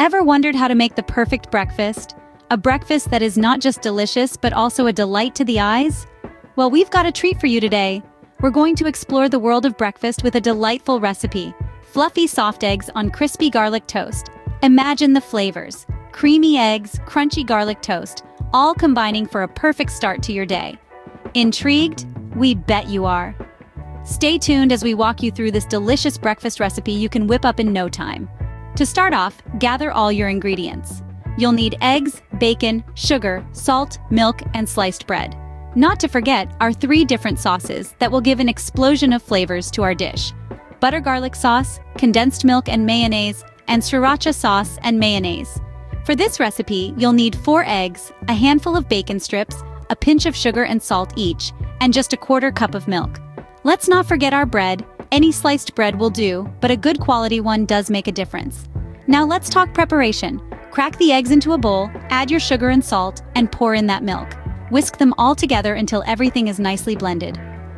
Ever wondered how to make the perfect breakfast? A breakfast that is not just delicious, but also a delight to the eyes? Well, we've got a treat for you today. We're going to explore the world of breakfast with a delightful recipe: fluffy soft eggs on crispy garlic toast. Imagine the flavors: creamy eggs, crunchy garlic toast, all combining for a perfect start to your day. Intrigued? We bet you are. Stay tuned as we walk you through this delicious breakfast recipe you can whip up in no time. To start off, gather all your ingredients. You'll need eggs, bacon, sugar, salt, milk, and sliced bread. Not to forget our 3 different sauces that will give an explosion of flavors to our dish: butter garlic sauce, condensed milk and mayonnaise, and sriracha sauce and mayonnaise. For this recipe, you'll need 4 eggs, a handful of bacon strips, a pinch of sugar and salt each, and just a 1/4 cup of milk. Let's not forget our bread. Any sliced bread will do, but a good quality one does make a difference. Now let's talk preparation. Crack the eggs into a bowl, add your sugar and salt, and pour in that milk. Whisk them all together until everything is nicely blended.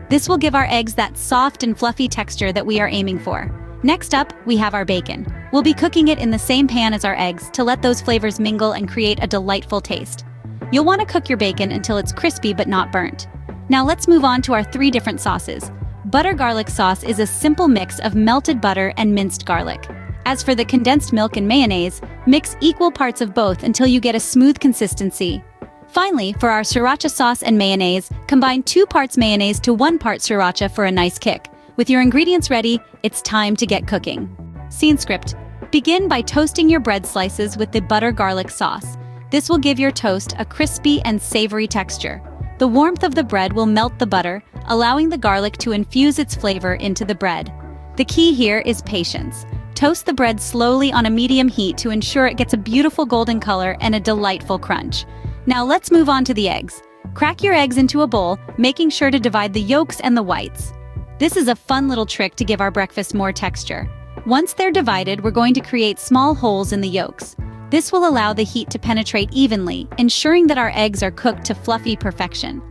This will give our eggs that soft and fluffy texture that we are aiming for. Next up, we have our bacon. We'll be cooking it in the same pan as our eggs to let those flavors mingle and create a delightful taste. You'll want to cook your bacon until it's crispy but not burnt. Now let's move on to our 3 different sauces. Butter garlic sauce is a simple mix of melted butter and minced garlic. As for the condensed milk and mayonnaise, mix equal parts of both until you get a smooth consistency. Finally, for our sriracha sauce and mayonnaise, combine 2 parts mayonnaise to 1 part sriracha for a nice kick. With your ingredients ready, it's time to get cooking. Scene script. Begin by toasting your bread slices with the butter garlic sauce. This will give your toast a crispy and savory texture. The warmth of the bread will melt the butter, allowing the garlic to infuse its flavor into the bread. The key here is patience. Toast the bread slowly on a medium heat to ensure it gets a beautiful golden color and a delightful crunch. Now let's move on to the eggs. Crack your eggs into a bowl, making sure to divide the yolks and the whites. This is a fun little trick to give our breakfast more texture. Once they're divided, we're going to create small holes in the yolks. This will allow the heat to penetrate evenly, ensuring that our eggs are cooked to fluffy perfection.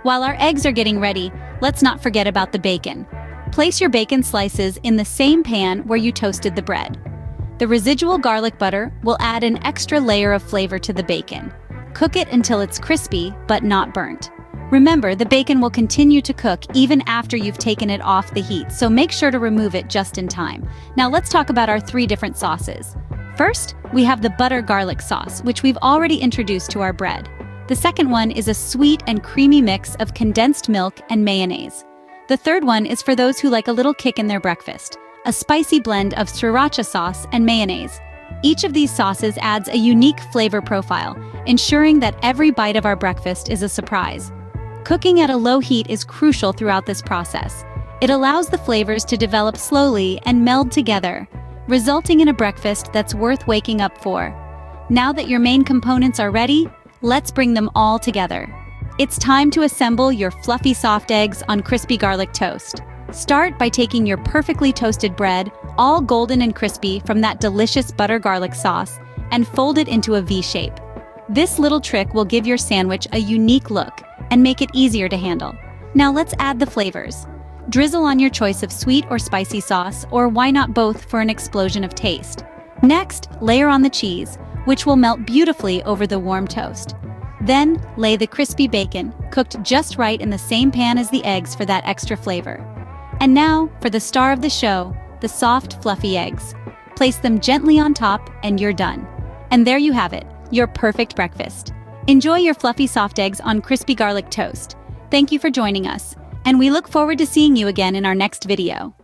While our eggs are getting ready, let's not forget about the bacon. Place your bacon slices in the same pan where you toasted the bread. The residual garlic butter will add an extra layer of flavor to the bacon. Cook it until it's crispy but not burnt. Remember, the bacon will continue to cook even after you've taken it off the heat, so make sure to remove it just in time. Now let's talk about our 3 different sauces. First, we have the butter garlic sauce, which we've already introduced to our bread. The second one is a sweet and creamy mix of condensed milk and mayonnaise. The third one is for those who like a little kick in their breakfast: a spicy blend of sriracha sauce and mayonnaise. Each of these sauces adds a unique flavor profile, ensuring that every bite of our breakfast is a surprise. Cooking at a low heat is crucial throughout this process. It allows the flavors to develop slowly and meld together, resulting in a breakfast that's worth waking up for. Now that your main components are ready, let's bring them all together. It's time to assemble your fluffy soft eggs on crispy garlic toast. Start by taking your perfectly toasted bread, all golden and crispy from that delicious butter garlic sauce, and fold it into a V shape. This little trick will give your sandwich a unique look and make it easier to handle. Now let's add the flavors. Drizzle on your choice of sweet or spicy sauce, or why not both for an explosion of taste. Next, layer on the cheese, which will melt beautifully over the warm toast. Then, lay the crispy bacon, cooked just right in the same pan as the eggs for that extra flavor. And now, for the star of the show, the soft, fluffy eggs. Place them gently on top, and you're done. And there you have it, your perfect breakfast. Enjoy your fluffy soft eggs on crispy garlic toast. Thank you for joining us, and we look forward to seeing you again in our next video.